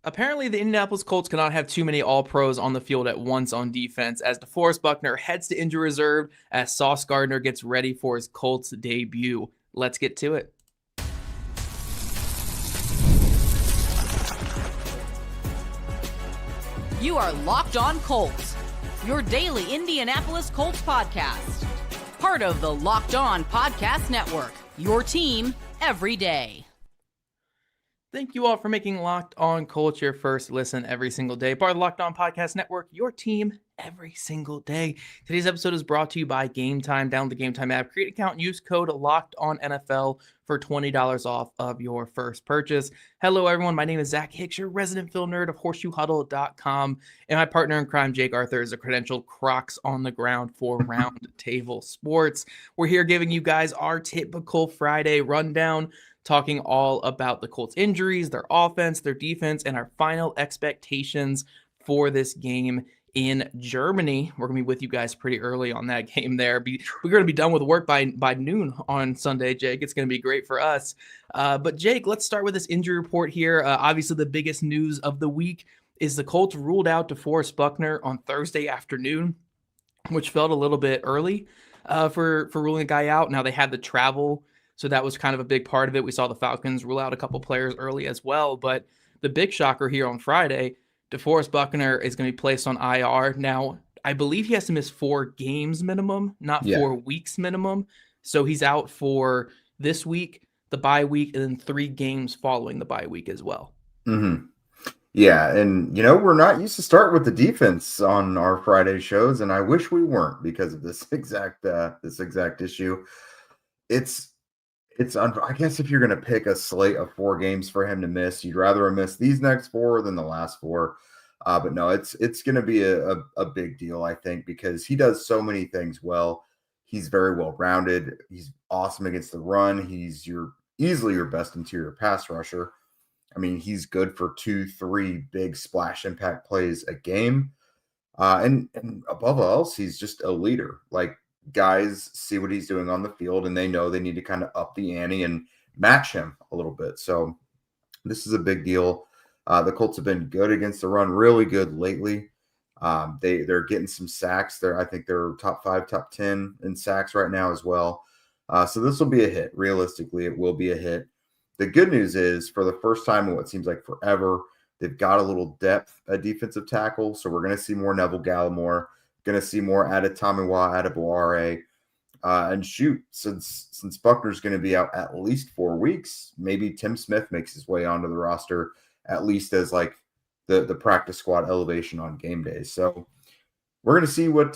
Apparently, the Indianapolis Colts cannot have too many All-Pros on the field at once on defense as DeForest Buckner heads to injury reserve as Sauce Gardner gets ready for his Colts debut. Let's get to it. You are Locked On Colts, your daily Indianapolis Colts podcast. Part of the Locked On Podcast Network, your team every day. Thank you all for making Locked On Colts your first listen every single day. Part of the Locked On Podcast Network, your team every single day. Today's episode is brought to you by Gametime. Download the Gametime app, create an account, and use code LOCKEDONNFL for $20 off of your first purchase. Hello, everyone. My name is Zach Hicks, your resident film nerd of HorseshoeHuddle.com, and my partner in crime, Jake Arthur, is a credentialed Crocs on the ground for Round Table Sports. We're here giving you guys our typical Friday rundown, talking all about the Colts injuries, their offense, their defense, and our final expectations for this game in Germany. We're going to be with you guys pretty early on that game there. We're going to be done with work by noon on Sunday, Jake. It's going to be great for us. But Jake, let's start with this injury report here. Obviously, the biggest news of the week is the Colts ruled out DeForest Buckner on Thursday afternoon, which felt a little bit early for ruling a guy out. Now, they had the travel, so that was kind of a big part of it. We saw the Falcons rule out a couple players early as well. But the big shocker here on Friday, DeForest Buckner is going to be placed on IR. Now, I believe he has to miss 4 games minimum, not 4 weeks minimum. So he's out for this week, the bye week, and then 3 games following the bye week as well. Mm-hmm. Yeah, and, we're not used to start with the defense on our Friday shows, and I wish we weren't because of this exact issue. I guess if you're going to pick a slate of 4 games for him to miss, you'd rather him miss these next 4 than the last 4. But no, it's going to be a big deal, I think, because he does so many things well. He's very well rounded. He's awesome against the run. He's easily your best interior pass rusher. I mean, he's good for 2-3 big splash impact plays a game. And above all else, he's just a leader. Like, guys see what he's doing on the field and they know they need to kind of up the ante and match him a little bit. So this is a big deal. The Colts have been good against the run, really good lately. They're getting some sacks. I think they're top 5, top 10 in sacks right now as well. So this will be a hit. Realistically, it will be a hit. The good news is, for the first time in what seems like forever, they've got a little depth at defensive tackle. So we're going to see more Neville Gallimore. Going to see more Adetomiwa Adebaware. And shoot, since Buckner's going to be out at least 4 weeks, maybe Tim Smith makes his way onto the roster, at least as like the practice squad elevation on game days. So we're going to see what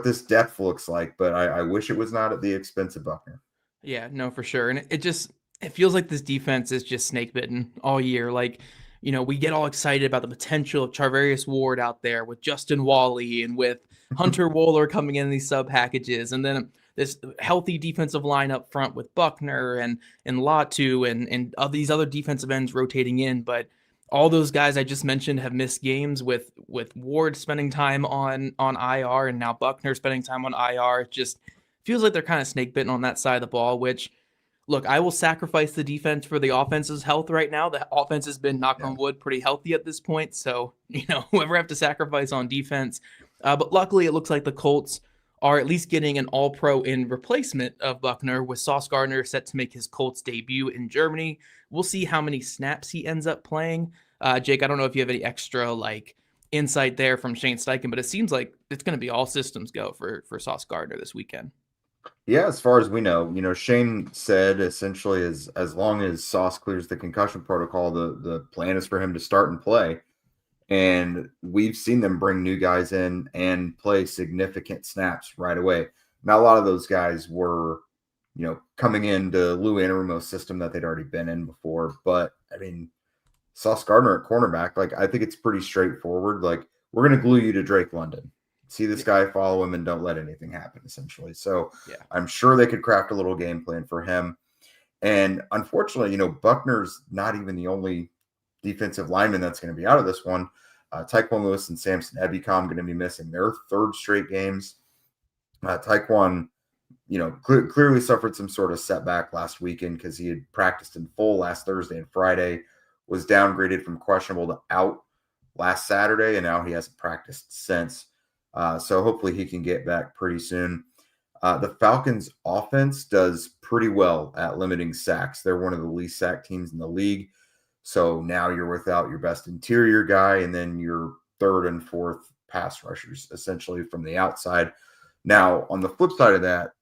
this depth looks like, but I wish it was not at the expense of Buckner. Yeah, no, for sure. And it feels like this defense is just snake bitten all year. Like, we get all excited about the potential of Charvarius Ward out there with Justin Wally and with Hunter Wohler coming in these sub packages. And then this healthy defensive line up front with Buckner and Latu and these other defensive ends rotating in. But all those guys I just mentioned have missed games with Ward spending time on IR and now Buckner spending time on IR. It just feels like they're kind of snake bitten on that side of the ball, which, look, I will sacrifice the defense for the offense's health right now. The offense has been, knock on wood, pretty healthy at this point. So, whoever I have to sacrifice on defense. But luckily, it looks like the Colts are at least getting an all-pro in replacement of Buckner, with Sauce Gardner set to make his Colts debut in Germany. We'll see how many snaps he ends up playing. Jake, I don't know if you have any extra insight there from Shane Steichen, but it seems like it's going to be all systems go for Sauce Gardner this weekend. Yeah, as far as we know, Shane said essentially as long as Sauce clears the concussion protocol, the plan is for him to start and play. And we've seen them bring new guys in and play significant snaps right away. Now, a lot of those guys were, coming into Lou Anarumo's system that they'd already been in before. But, I mean, Sauce Gardner at cornerback, I think it's pretty straightforward. We're going to glue you to Drake London. See this guy, follow him, and don't let anything happen, essentially. So I'm sure they could craft a little game plan for him. And unfortunately, Buckner's not even the only defensive lineman that's going to be out of this one. Tyquan Lewis and Samson Ebicom going to be missing their 3rd straight games. Tyquan, clearly suffered some sort of setback last weekend because he had practiced in full last Thursday and Friday, was downgraded from questionable to out last Saturday, and now he hasn't practiced since. So hopefully he can get back pretty soon. The Falcons offense does pretty well at limiting sacks. They're one of the least sacked teams in the league. So now you're without your best interior guy and then your third and fourth pass rushers, essentially from the outside. Now, on the flip side of that,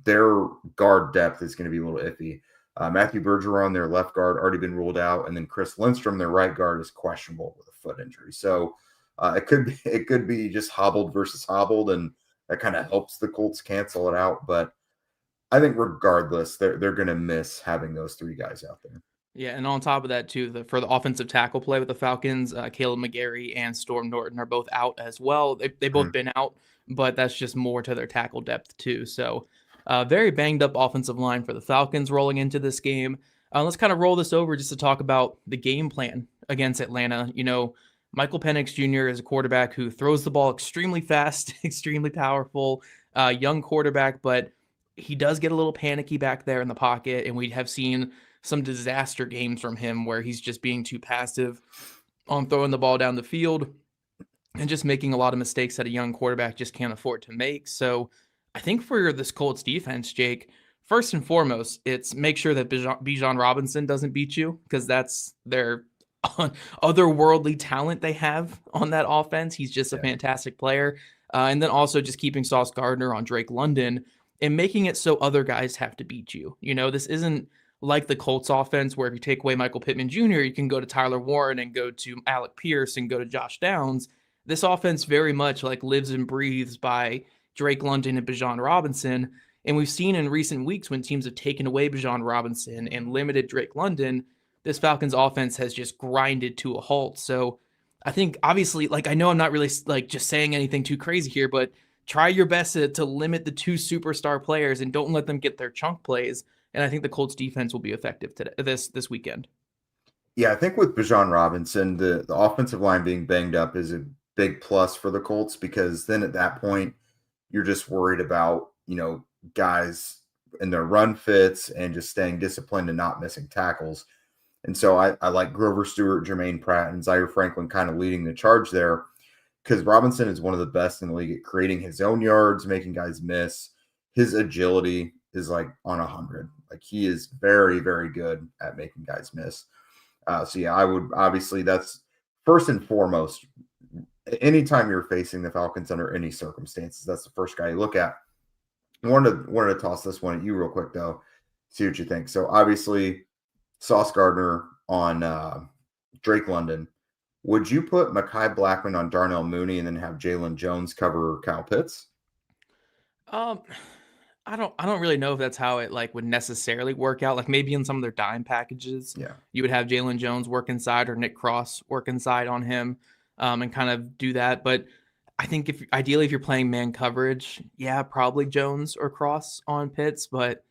their guard depth is going to be a little iffy. Matthew Bergeron, their left guard, already been ruled out, and then Chris Lindstrom, their right guard, is questionable with a foot injury. So it could be just hobbled versus hobbled, and that kind of helps the Colts cancel it out. But I think regardless, they're going to miss having those three guys out there. Yeah, and on top of that, too, for the offensive tackle play with the Falcons, Caleb McGarry and Storm Norton are both out as well. They both been out, but that's just more to their tackle depth, too. So very banged up offensive line for the Falcons rolling into this game. Let's kind of roll this over just to talk about the game plan against Atlanta. You know, Michael Penix Jr. is a quarterback who throws the ball extremely fast, extremely powerful, young quarterback, but he does get a little panicky back there in the pocket, and we have seen some disaster games from him where he's just being too passive on throwing the ball down the field and just making a lot of mistakes that a young quarterback just can't afford to make. So I think for this Colts defense, Jake, first and foremost, it's make sure that Bijan Robinson doesn't beat you, because that's their otherworldly talent they have on that offense. He's just a fantastic player. And then also just keeping Sauce Gardner on Drake London and making it so other guys have to beat you. You know, this isn't like the Colts offense where if you take away Michael Pittman Jr., you can go to Tyler Warren and go to Alec Pierce and go to Josh Downs. This offense very much like lives and breathes by Drake London and Bijan Robinson. And we've seen in recent weeks when teams have taken away Bijan Robinson and limited Drake London, this Falcons offense has just grinded to a halt. So I think obviously, like, I know I'm not really like just saying anything too crazy here, but try your best to limit the two superstar players and don't let them get their chunk plays. And I think the Colts defense will be effective today, this weekend. Yeah, I think with Bijan Robinson, the offensive line being banged up is a big plus for the Colts, because then at that point, you're just worried about, you know, guys in their run fits and just staying disciplined and not missing tackles. And so I like Grover Stewart, Jermaine Pratt, and Zaire Franklin kind of leading the charge there, because Robinson is one of the best in the league at creating his own yards, making guys miss. His agility is like on 100. Like, he is very, very good at making guys miss. So yeah, I would obviously, that's first and foremost. Anytime you're facing the Falcons under any circumstances, that's the first guy you look at. I wanted to toss this one at you real quick though, see what you think. So obviously, Sauce Gardner on Drake London. Would you put Mekhi Blackman on Darnell Mooney and then have Jalen Jones cover Kyle Pitts? I don't really know if that's how it like would necessarily work out. Like maybe in some of their dime packages, you would have Jalen Jones work inside or Nick Cross work inside on him, and kind of do that. But I think ideally if you're playing man coverage, probably Jones or Cross on Pitts, but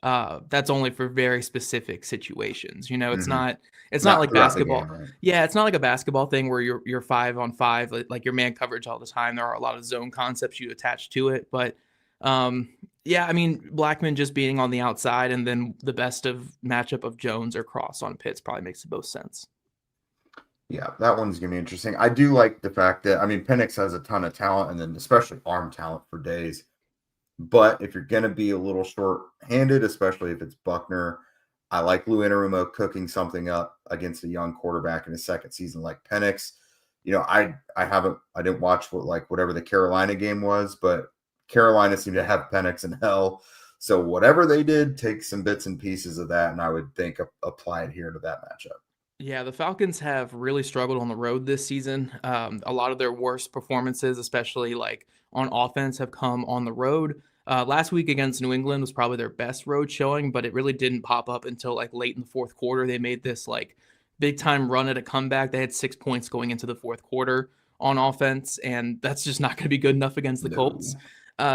that's only for very specific situations. You know, it's not like basketball. Game, right? Yeah, it's not like a basketball thing where you're 5-on-5, like your man coverage all the time. There are a lot of zone concepts you attach to it, but I mean, Blackman just being on the outside and then the best of matchup of Jones or Cross on Pitts probably makes the most sense. Yeah, that one's going to be interesting. I do like the fact that, I mean, Penix has a ton of talent and then especially arm talent for days. But if you're going to be a little short-handed, especially if it's Buckner, I like Lou Anarumo cooking something up against a young quarterback in his second season like Penix. You know, I didn't watch whatever the Carolina game was, but Carolina seemed to have Penix in hell. So whatever they did, take some bits and pieces of that, and I would think apply it here to that matchup. Yeah, the Falcons have really struggled on the road this season. A lot of their worst performances, especially like on offense, have come on the road. Last week against New England was probably their best road showing, but it really didn't pop up until like late in the fourth quarter. They made this like big time run at a comeback. They had 6 points going into the fourth quarter on offense, and that's just not going to be good enough against the Colts.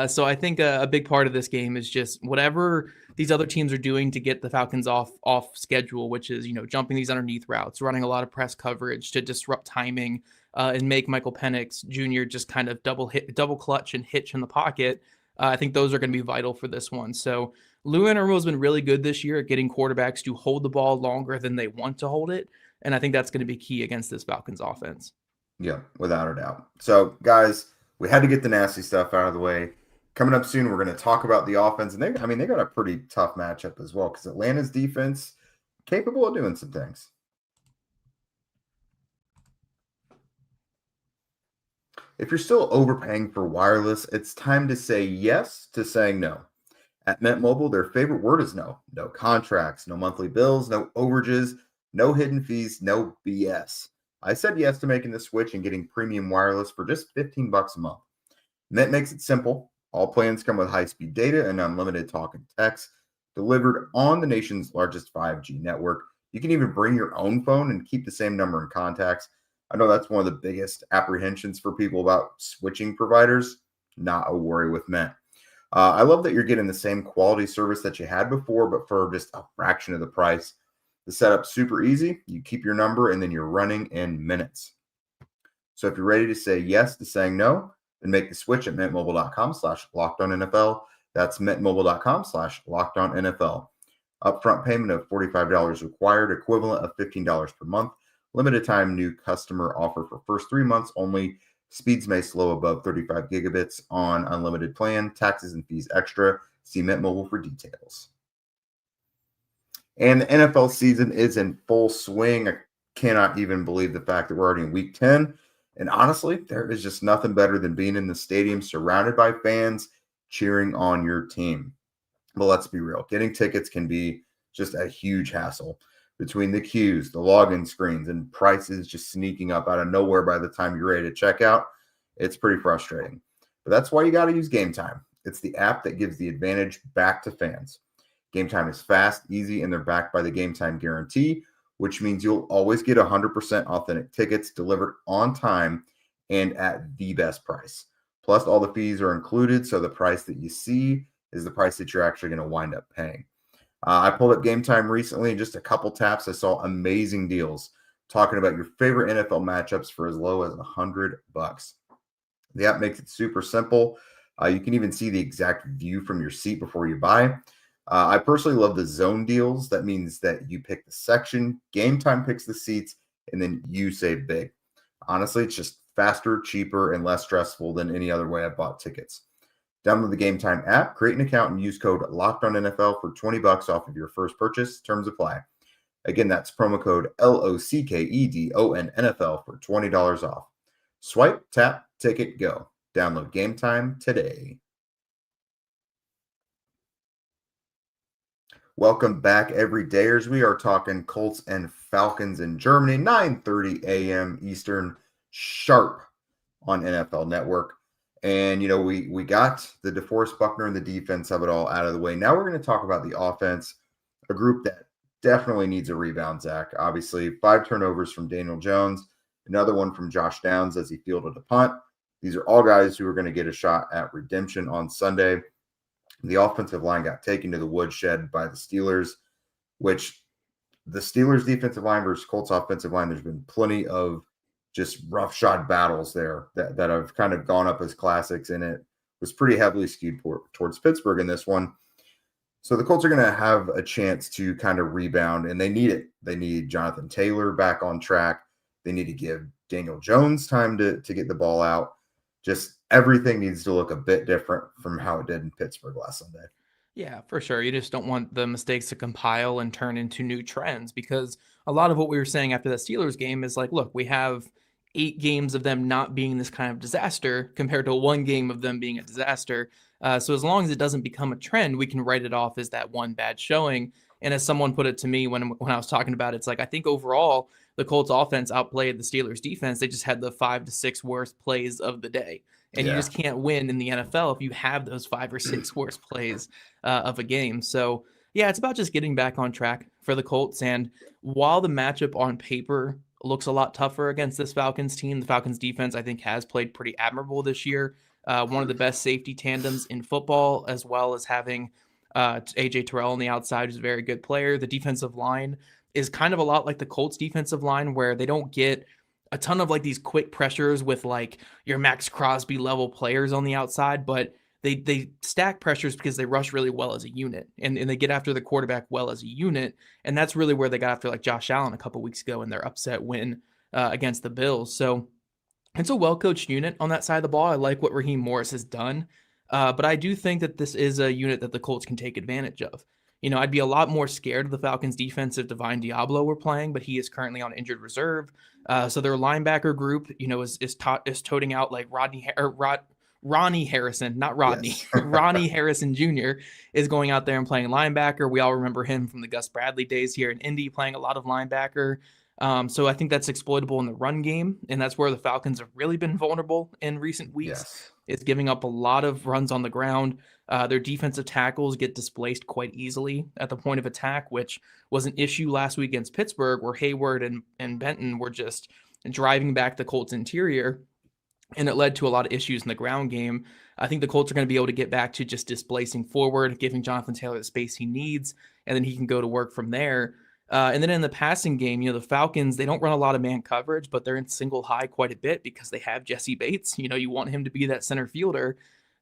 So I think a big part of this game is just whatever these other teams are doing to get the Falcons off schedule, which is, you know, jumping these underneath routes, running a lot of press coverage to disrupt timing, and make Michael Penix Jr. just kind of double clutch and hitch in the pocket. I think those are going to be vital for this one. So Lou Anarumo has been really good this year at getting quarterbacks to hold the ball longer than they want to hold it. And I think that's going to be key against this Falcons offense. Yeah, without a doubt. So, guys, we had to get the nasty stuff out of the way. Coming up soon, we're going to talk about the offense. And they got a pretty tough matchup as well because Atlanta's defense capable of doing some things. If you're still overpaying for wireless, it's time to say yes to saying no. At Mint Mobile, their favorite word is no. No contracts, no monthly bills, no overages, no hidden fees, no BS. I said yes to making the switch and getting premium wireless for just $15 a month. Mint makes it simple. All plans come with high-speed data and unlimited talk and text delivered on the nation's largest 5G network. You can even bring your own phone and keep the same number in contacts. I know that's one of the biggest apprehensions for people about switching providers. Not a worry with Mint. I love that you're getting the same quality service that you had before, but for just a fraction of the price. The setup's super easy. You keep your number and then you're running in minutes. So if you're ready to say yes to saying no, then make the switch at mintmobile.com/lockedonnfl. That's mintmobile.com/lockedonnfl. Upfront payment of $45 required, equivalent of $15 per month. Limited time new customer offer for first 3 months only. Speeds may slow above 35 gigabits on unlimited plan. Taxes and fees extra. See Mint Mobile for details. And the NFL season is in full swing. I cannot even believe the fact that we're already in week 10. And honestly, there is just nothing better than being in the stadium surrounded by fans cheering on your team. But let's be real. Getting tickets can be just a huge hassle. Between the queues, the login screens, and prices just sneaking up out of nowhere by the time you're ready to check out, it's pretty frustrating. But that's why you got to use Gametime. It's the app that gives the advantage back to fans. Gametime is fast, easy, and they're backed by the Gametime guarantee, which means you'll always get 100% authentic tickets delivered on time and at the best price. Plus, all the fees are included, so the price that you see is the price that you're actually going to wind up paying. I pulled up Gametime recently, and just a couple taps, I saw amazing deals talking about your favorite NFL matchups for as low as $100. The app makes it super simple. You can even see the exact view from your seat before you buy. I personally love the zone deals. That means that you pick the section, Gametime picks the seats, and then you save big. Honestly, it's just faster, cheaper, and less stressful than any other way I've bought tickets. Download the Gametime app, create an account, and use code LOCKEDONNFL for $20 off of your first purchase. Terms apply. Again, that's promo code LOCKEDONNFL for $20 off. Swipe, tap, ticket, go. Download Gametime today. Welcome back, everydayers. We are talking Colts and Falcons in Germany, 9:30 a.m. Eastern, sharp on NFL Network. And, you know, we got the DeForest Buckner and the defense of it all out of the way. Now we're going to talk about the offense, a group that definitely needs a rebound, Zach. Obviously, 5 turnovers from Daniel Jones, another one from Josh Downs as he fielded a punt. These are all guys who are going to get a shot at redemption on Sunday. The offensive line got taken to the woodshed by the Steelers, which the Steelers defensive line versus Colts offensive line, there's been plenty of just roughshod battles there that have kind of gone up as classics, and it was pretty heavily skewed towards Pittsburgh in this one. So the Colts are going to have a chance to kind of rebound, and they need it. They need Jonathan Taylor back on track. They need to give Daniel Jones time to get the ball out. Just everything needs to look a bit different from how it did in Pittsburgh last Sunday. Yeah, for sure. You just don't want the mistakes to compile and turn into new trends, because a lot of what we were saying after that Steelers game is like, look, we have 8 games of them not being this kind of disaster compared to 1 game of them being a disaster. So as long as it doesn't become a trend, we can write it off as that one bad showing. And as someone put it to me when I was talking about it, it's like, I think overall the Colts offense outplayed the Steelers defense. They just had the 5 to 6 worst plays of the day. And you just can't win in the NFL if you have those 5 or 6 worst plays of a game. So yeah, it's about just getting back on track for the Colts. And while the matchup on paper looks a lot tougher against this Falcons team, the Falcons defense, I think, has played pretty admirable this year. One of the best safety tandems in football, as well as having AJ Terrell on the outside, who's a very good player. The defensive line is kind of a lot like the Colts defensive line, where they don't get a ton of like these quick pressures with like your Max Crosby level players on the outside, but they stack pressures because they rush really well as a unit, and they get after the quarterback well as a unit. And that's really where they got after like Josh Allen a couple weeks ago in their upset win against the Bills. So it's a well-coached unit on that side of the ball. I like what Raheem Morris has done. But I do think that this is a unit that the Colts can take advantage of. I'd be a lot more scared of the Falcons defense if Divine Diablo were playing, but he is currently on injured reserve. So their linebacker group, is toting out like Ronnie Harrison, not Rodney. Yes. Ronnie Harrison Jr. is going out there and playing linebacker. We all remember him from the Gus Bradley days here in Indy, playing a lot of linebacker. So I think that's exploitable in the run game, and that's where the Falcons have really been vulnerable in recent weeks. Yes. It's giving up a lot of runs on the ground. Their defensive tackles get displaced quite easily at the point of attack, which was an issue last week against Pittsburgh, where Hayward and Benton were just driving back the Colts interior, and it led to a lot of issues in the ground game. I think the Colts are going to be able to get back to just displacing forward, giving Jonathan Taylor the space he needs, and then he can go to work from there. And then in the passing game, the Falcons, they don't run a lot of man coverage, but they're in single high quite a bit because they have Jesse Bates. You want him to be that center fielder.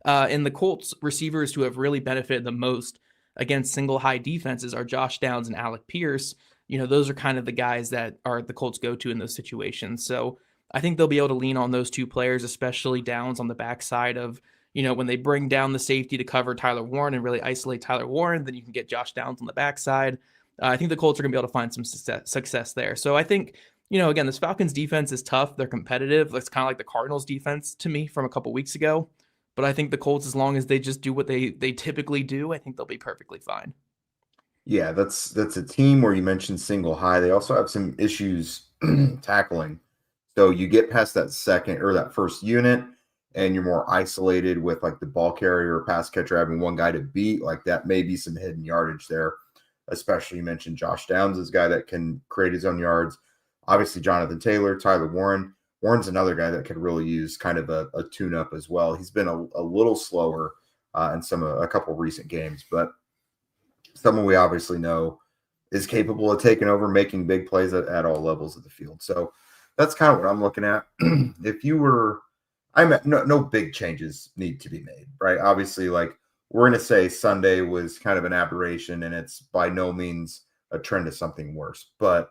And the Colts receivers who have really benefited the most against single high defenses are Josh Downs and Alec Pierce. Those are kind of the guys that are the Colts go to in those situations. So I think they'll be able to lean on those two players, especially Downs on the backside of, when they bring down the safety to cover Tyler Warren and really isolate Tyler Warren, then you can get Josh Downs on the backside. I think the Colts are going to be able to find some success there. So I think, again, this Falcons defense is tough. They're competitive. It's kind of like the Cardinals defense to me from a couple weeks ago. But I think the Colts, as long as they just do what they typically do, I think they'll be perfectly fine. Yeah, that's a team where you mentioned single high. They also have some issues tackling. So you get past that second or that first unit, and you're more isolated with like the ball carrier or pass catcher having one guy to beat. Like that may be some hidden yardage there. Especially, you mentioned Josh Downs is a guy that can create his own yards. Obviously, Jonathan Taylor, Tyler Warren. Warren's another guy that could really use kind of a tune-up as well. He's been a little slower in a couple recent games, but someone we obviously know is capable of taking over, making big plays at all levels of the field. So that's kind of what I'm looking at. No big changes need to be made, right? Obviously, like, we're going to say Sunday was kind of an aberration, and it's by no means a trend of something worse. But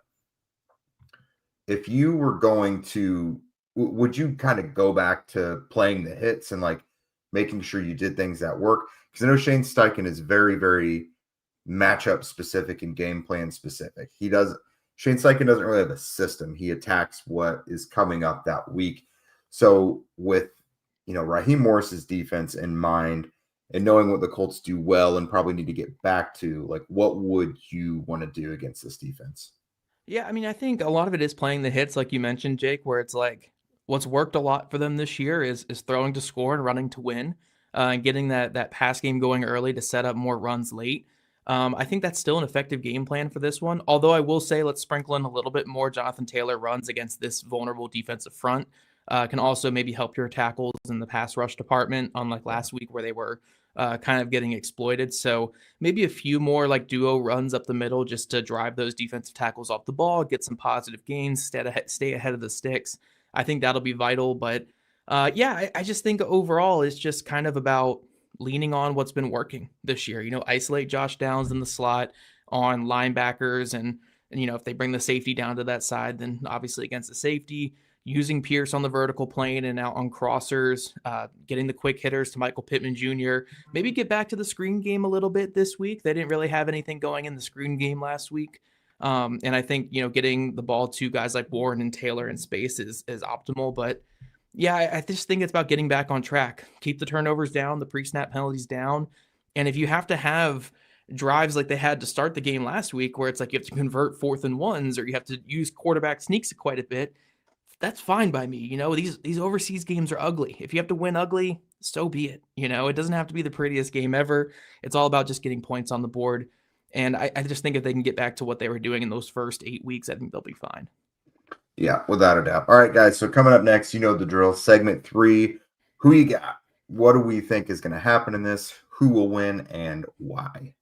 if you were going to, would you kind of go back to playing the hits and like making sure you did things that work? Because I know Shane Steichen is very, very matchup specific and game plan specific. Shane Steichen doesn't really have a system. He attacks what is coming up that week. So with, Raheem Morris's defense in mind, and knowing what the Colts do well and probably need to get back to, like, what would you want to do against this defense? Yeah, I mean, I think a lot of it is playing the hits, like you mentioned, Jake, where it's like what's worked a lot for them this year is throwing to score and running to win, and getting that pass game going early to set up more runs late. I think that's still an effective game plan for this one. Although I will say, let's sprinkle in a little bit more Jonathan Taylor runs against this vulnerable defensive front. Can also maybe help your tackles in the pass rush department, unlike last week where they were kind of getting exploited. So maybe a few more like duo runs up the middle just to drive those defensive tackles off the ball, get some positive gains, stay ahead of the sticks. I think that'll be vital. But I just think overall it's just kind of about leaning on what's been working this year. Isolate Josh Downs in the slot on linebackers, and if they bring the safety down to that side, then obviously against the safety, using Pierce on the vertical plane and out on crossers, getting the quick hitters to Michael Pittman Jr. Maybe get back to the screen game a little bit this week. They didn't really have anything going in the screen game last week. And I think, getting the ball to guys like Warren and Taylor in space is optimal. But yeah, I just think it's about getting back on track. Keep the turnovers down, the pre-snap penalties down. And if you have to have drives like they had to start the game last week, where it's like you have to convert 4th and 1s, or you have to use quarterback sneaks quite a bit, that's fine by me. These overseas games are ugly. If you have to win ugly, so be it. It doesn't have to be the prettiest game ever. It's all about just getting points on the board. And I just think if they can get back to what they were doing in those first 8 weeks, I think they'll be fine. Yeah, without a doubt. All right, guys. So coming up next, the drill. Segment 3. Who you got? What do we think is going to happen in this? Who will win and why?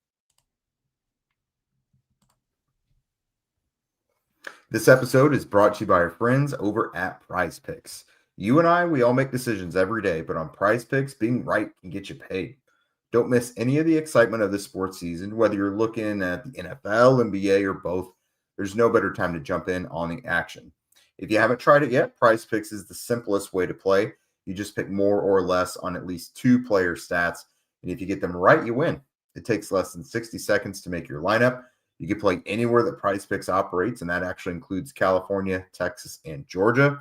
This episode is brought to you by our friends over at PrizePicks. You and I, we all make decisions every day, but on PrizePicks, being right can get you paid. Don't miss any of the excitement of the sports season, whether you're looking at the NFL, NBA, or both. There's no better time to jump in on the action. If you haven't tried it yet, PrizePicks is the simplest way to play. You just pick more or less on at least 2 player stats, and if you get them right, you win. It takes less than 60 seconds to make your lineup. You can play anywhere that PrizePicks operates, and that actually includes California, Texas, and Georgia.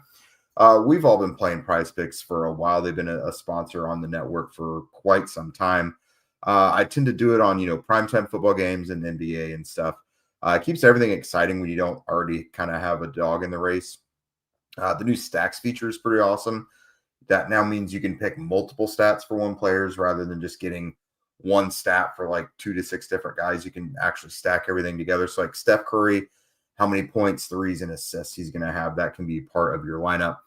We've all been playing PrizePicks for a while. They've been a sponsor on the network for quite some time. I tend to do it on, primetime football games and NBA and stuff. It keeps everything exciting when you don't already kind of have a dog in the race. The new stacks feature is pretty awesome. That now means you can pick multiple stats for one players rather than just getting one stat for like 2 to 6 different guys. You can actually stack everything together. So like Steph Curry, how many points, threes, and assists he's going to have, that can be part of your lineup.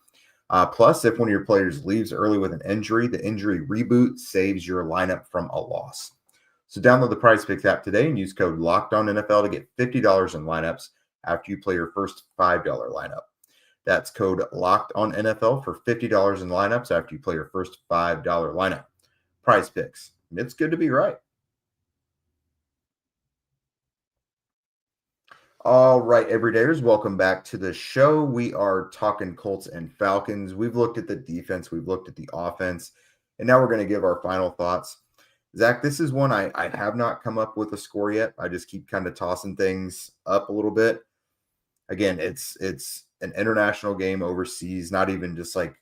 Plus, if one of your players leaves early with an injury, the injury reboot saves your lineup from a loss. So download the PrizePicks app today and use code LOCKEDONNFL to get $50 in lineups after you play your first $5 lineup. That's code LOCKEDONNFL for $50 in lineups after you play your first $5 lineup. PrizePicks. It's good to be right. All right, everydayers, welcome back to the show. We are talking Colts and Falcons. We've looked at the defense, we've looked at the offense, and now we're going to give our final thoughts. Zach, this is one I have not come up with a score yet. I just keep kind of tossing things up a little bit. Again, it's an international game overseas, not even just like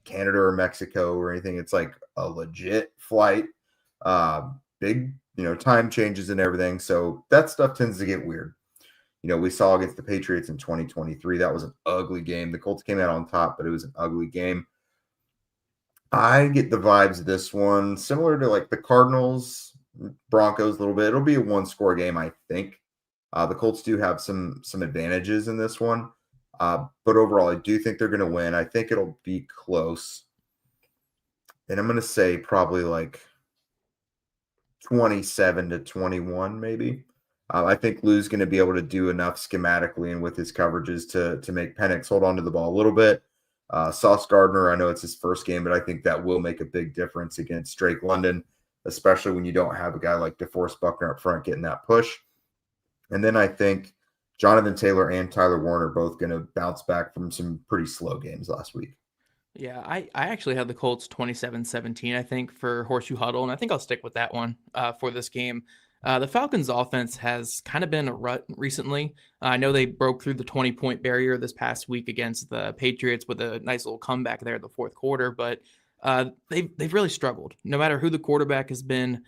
Canada or Mexico or anything. It's like a legit flight, big, time changes and everything. So that stuff tends to get weird. We saw against the Patriots in 2023. That was an ugly game. The Colts came out on top, but it was an ugly game. I get the vibes of this one similar to like the Cardinals, Broncos a little bit. It'll be a 1-score game, I think. The Colts do have some advantages in this one. But overall, I do think they're going to win. I think it'll be close. And I'm going to say probably like 27-21 maybe. I think Lou's going to be able to do enough schematically and with his coverages to make Penix hold on to the ball a little bit. Sauce Gardner, I know it's his first game, but I think that will make a big difference against Drake London, especially when you don't have a guy like DeForest Buckner up front getting that push. And then I think Jonathan Taylor and Tyler Warner are both going to bounce back from some pretty slow games last week. Yeah, I actually had the Colts 27-17, I think, for Horseshoe Huddle, and I think I'll stick with that one for this game. The Falcons' offense has kind of been a rut recently. I know they broke through the 20-point barrier this past week against the Patriots with a nice little comeback there in the fourth quarter, but they've really struggled. No matter who the quarterback has been,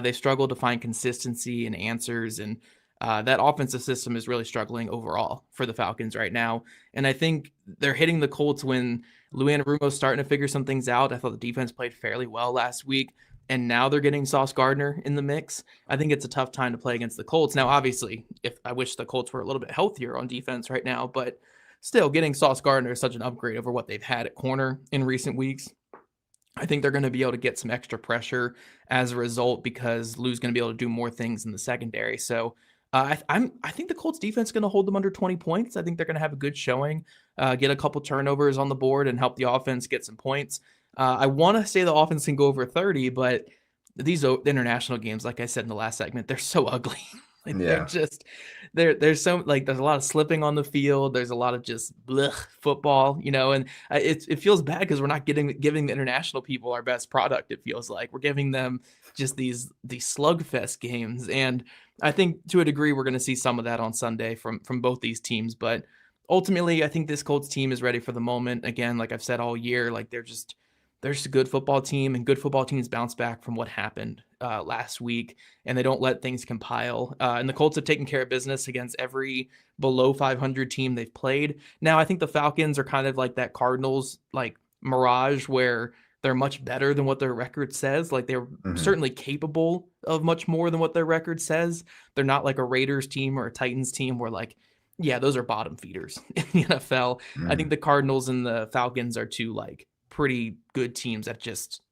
they've struggled to find consistency and answers, and that offensive system is really struggling overall for the Falcons right now. And I think they're hitting the Colts when Lou Anarumo's starting to figure some things out. I thought the defense played fairly well last week, and now they're getting Sauce Gardner in the mix. I think it's a tough time to play against the Colts. Now, obviously, if I wish the Colts were a little bit healthier on defense right now, but still getting Sauce Gardner is such an upgrade over what they've had at corner in recent weeks. I think they're going to be able to get some extra pressure as a result because Lou's going to be able to do more things in the secondary. So I think the Colts defense is going to hold them under 20 points. I think they're going to have a good showing, get a couple turnovers on the board and help the offense get some points. I want to say the offense can go over 30, but these international games, like I said in the last segment, they're so ugly. They're just, there's so there's a lot of slipping on the field. There's a lot of just football, and it feels bad because we're not giving the international people our best product. It feels like we're giving them just these slugfest games. And I think to a degree, we're going to see some of that on Sunday from both these teams. But ultimately, I think this Colts team is ready for the moment. Again, like I've said all year, they're just a good football team, and good football teams bounce back from what happened last week, and they don't let things compile. And the Colts have taken care of business against every below 500 team they've played. Now, I think the Falcons are kind of like that Cardinals mirage where they're much better than what their record says. They're certainly capable of much more than what their record says. They're not like a Raiders team or a Titans team where those are bottom feeders in the NFL. I think the Cardinals and the Falcons are two pretty good teams that just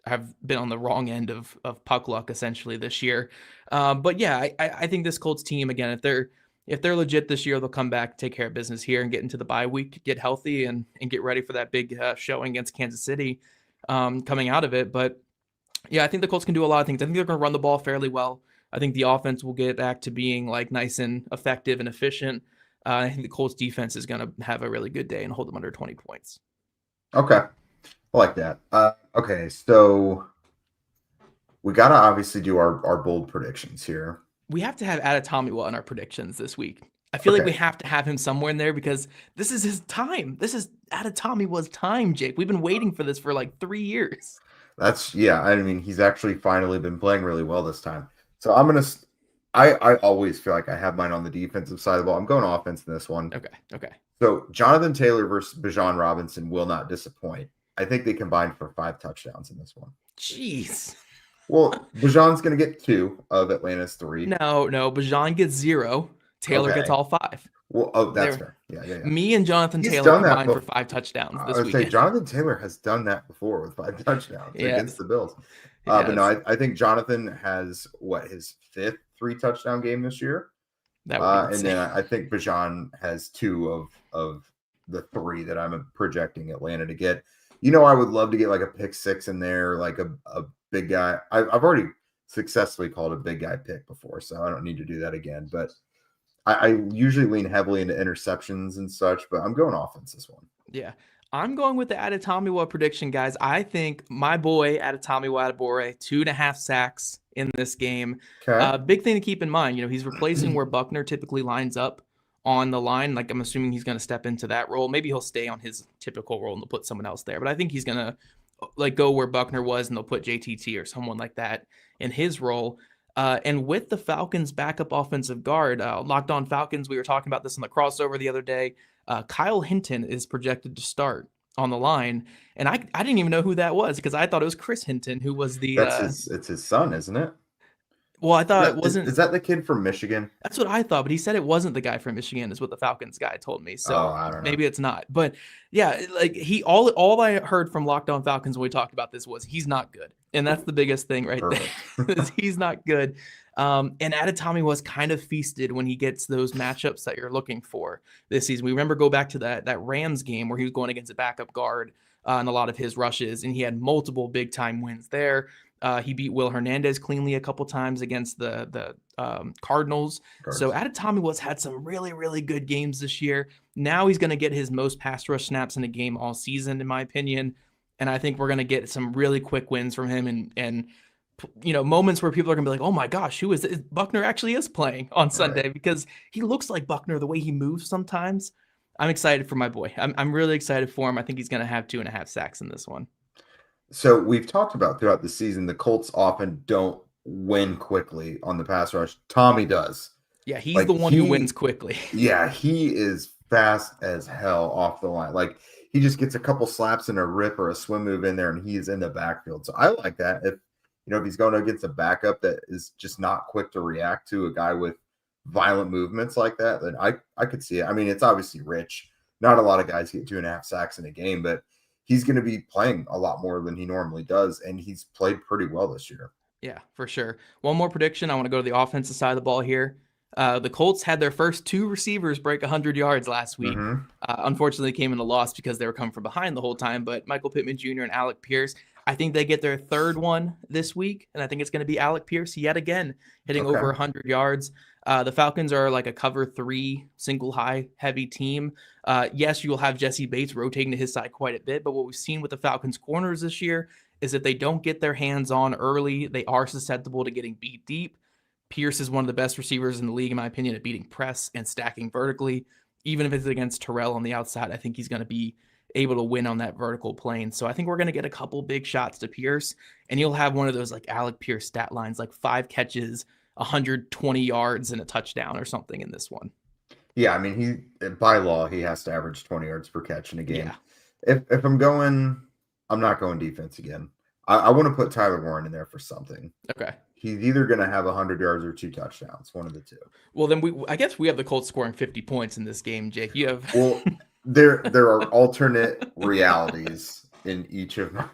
have been on the wrong end of puck luck essentially this year. But yeah, I think this Colts team, again, if they're legit this year, they'll come back, take care of business here, and get into the bye week, get healthy, and get ready for that big showing against Kansas City coming out of it. But yeah, I think the Colts can do a lot of things. I think they're going to run the ball fairly well. I think the offense will get back to being like nice and effective and efficient. I think the Colts defense is going to have a really good day and hold them under 20 points. Okay. I like that. Okay, so we got to obviously do our bold predictions here. We have to have Adetomiwa in our predictions this week. I feel like we have to have him somewhere in there because this is his time. This is Adetomiwa's time, Jake. We've been waiting for this for like 3 years. I mean, he's actually finally been playing really well this time. So I always feel like I have mine on the defensive side of the ball. I'm going offense in this one. Okay. So Jonathan Taylor versus Bijan Robinson will not disappoint. I think they combined for 5 touchdowns in this one. Jeez. Well, Bijan's going to get 2 of Atlanta's 3. No. Bijan gets 0. Taylor gets all 5. Well, that's fair. Yeah. Me and Jonathan Taylor combined for 5 touchdowns this week. I would say Jonathan Taylor has done that before with 5 touchdowns against the Bills. But no, I think Jonathan has his 5th 3-touchdown game this year. And then I think Bijan has 2 of the 3 that I'm projecting Atlanta to get. I would love to get like a pick 6 in there, like a big guy. I've already successfully called a big guy pick before, so I don't need to do that again. But I usually lean heavily into interceptions and such, but I'm going offense this one. Yeah. I'm going with the Adetomiwa prediction, guys. I think my boy Adetomiwa Adebawore, 2.5 sacks in this game. Okay. Big thing to keep in mind, he's replacing where Buckner typically lines up on the line. Like, I'm assuming he's going to step into that role. Maybe he'll stay on his typical role and they'll put someone else there. But I think he's going to like go where Buckner was and they'll put JTT or someone like that in his role. And with the Falcons' backup offensive guard, Locked On Falcons, we were talking about this in the crossover the other day. Kyle Hinton is projected to start on the line, and I didn't even know who that was because I thought it was Chris Hinton, who was the. It's his son, isn't it? Well, I thought it wasn't. Is that the kid from Michigan? That's what I thought, but he said it wasn't the guy from Michigan, is what the Falcons guy told me. So I don't know. Maybe it's not. But yeah, like all I heard from Locked On Falcons when we talked about this was he's not good, and that's the biggest thing right there. He's not good. And Adetomiwa was kind of feasted when he gets those matchups that you're looking for this season. We remember go back to that Rams game where he was going against a backup guard in a lot of his rushes, and he had multiple big time wins there. He beat Will Hernandez cleanly a couple times against the Cardinals. So Adetomiwa's had some really, really good games this year. Now he's going to get his most pass rush snaps in a game all season, in my opinion. And I think we're going to get some really quick wins from him and moments where people are going to be like, oh my gosh, who is this? Buckner actually is playing on Sunday because he looks like Buckner the way he moves sometimes. I'm excited for my boy. I'm really excited for him. I think he's going to have 2.5 sacks in this one. So we've talked about throughout the season, the Colts often don't win quickly on the pass rush. Tommy does. Yeah, he's the one who wins quickly. Yeah, he is fast as hell off the line. Like, he just gets a couple slaps and a rip or a swim move in there, and he's in the backfield. So I like that. If he's going against a backup that is just not quick to react to a guy with violent movements like that, then I could see it. I mean, it's obviously rich. Not a lot of guys get 2.5 sacks in a game, but he's going to be playing a lot more than he normally does, and he's played pretty well this year. Yeah, for sure. One more prediction. I want to go to the offensive side of the ball here. The Colts had their first 2 receivers break 100 yards last week. Unfortunately, came in a loss because they were coming from behind the whole time, but Michael Pittman Jr. and Alec Pierce, I think they get their 3rd one this week, and I think it's going to be Alec Pierce yet again, hitting over 100 yards. The Falcons are like a cover 3 single high heavy team. Yes, you'll have Jesse Bates rotating to his side quite a bit, but what we've seen with the Falcons corners this year is if they don't get their hands on early, they are susceptible to getting beat deep. Pierce is one of the best receivers in the league, in my opinion, at beating press and stacking vertically. Even if it's against Terrell on the outside, I think he's going to be able to win on that vertical plane. So I think we're going to get a couple big shots to Pierce, and you'll have one of those like Alec Pierce stat lines, like 5 catches, 120 yards and a touchdown or something in this one. Yeah, I mean, by law, he has to average 20 yards per catch in a game. Yeah. If I'm not going defense again. I want to put Tyler Warren in there for something. Okay. He's either going to have 100 yards or 2 touchdowns, one of the 2. Well, then I guess we have the Colts scoring 50 points in this game, Jake. You have. Well, there are alternate realities in each of my.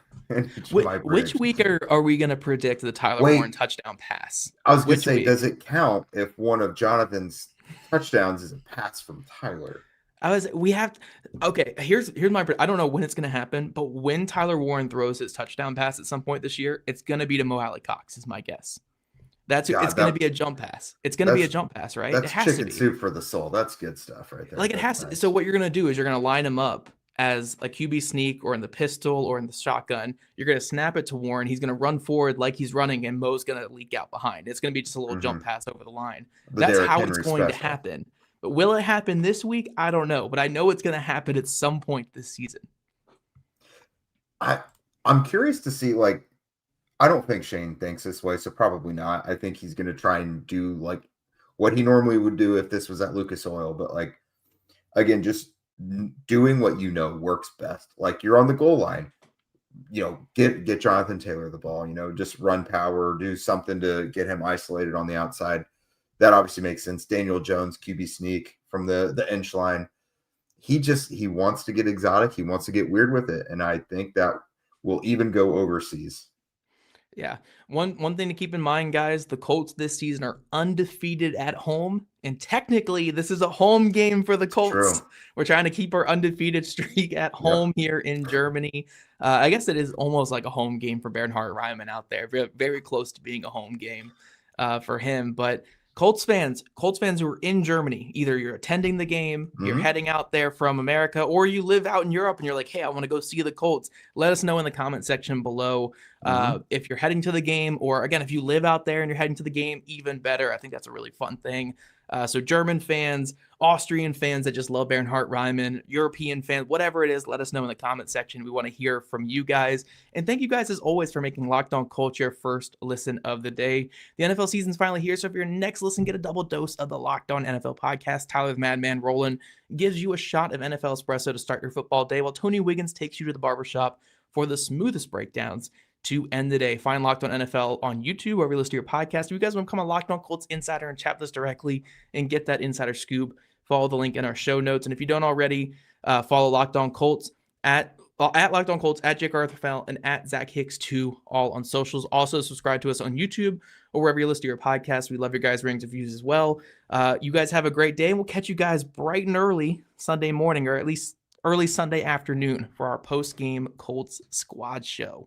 Which week are we going to predict the Tyler Warren touchdown pass? I was going to say, does it count if one of Jonathan's touchdowns is a pass from Tyler. Here's my, I don't know when it's going to happen, but when Tyler Warren throws his touchdown pass at some point this year, it's going to be to Mo Alley Cox is my guess. It's going to be a jump pass. It's going to be a jump pass, right? That's it has chicken to be. soup for the soul. That's good stuff right there. Like it has to. So what you're going to do is you're going to line him up as a QB sneak or in the pistol or in the shotgun. You're going to snap it to Warren. He's going to run forward like he's running, and Mo's going to leak out behind. It's going to be just a little jump pass over the line. That's how it's going to happen. But will it happen this week? I don't know. But I know it's going to happen at some point this season. I'm curious to see, like, I don't think Shane thinks this way, so probably not. I think he's going to try and do, like, what he normally would do if this was at Lucas Oil. But, like, again, just doing what you know works best. Like, you're on the goal line, get Jonathan Taylor the ball, just run power, do something to get him isolated on the outside. That obviously makes sense. Daniel Jones, QB sneak from the inch line. He wants to get exotic. He wants to get weird with it. And I think that will even go overseas. Yeah. One thing to keep in mind, guys, the Colts this season are undefeated at home. And technically, this is a home game for the Colts. True. We're trying to keep our undefeated streak at home here in Germany. I guess it is almost like a home game for Bernhard Raimann out there. Very, very close to being a home game for him. But Colts fans who are in Germany, either you're attending the game, you're heading out there from America, or you live out in Europe and you're like, hey, I want to go see the Colts. Let us know in the comment section below if you're heading to the game, or again, if you live out there and you're heading to the game, even better. I think that's a really fun thing. So German fans, Austrian fans that just love Bernhard Raimann, European fans, whatever it is, let us know in the comment section. We want to hear from you guys. And thank you guys as always for making Locked On Colts your first listen of the day. The NFL season's finally here, so for your next listen, get a double dose of the Locked On NFL podcast. Tyler the Madman Rowland gives you a shot of NFL espresso to start your football day, while Tony Wiggins takes you to the barbershop for the smoothest breakdowns to end the day. Find Locked On NFL on YouTube, wherever you listen to your podcast. If you guys want to become a Locked On Colts insider and chat with us directly and get that insider scoop, follow the link in our show notes. And if you don't already, follow Locked On Colts at Locked On Colts, at Jake Arthurfell, and at Zach Hicks 2, all on socials. Also subscribe to us on YouTube or wherever you listen to your podcast. We love your guys' ratings and views as well. You guys have a great day, and we'll catch you guys bright and early Sunday morning, or at least early Sunday afternoon for our post-game Colts squad show.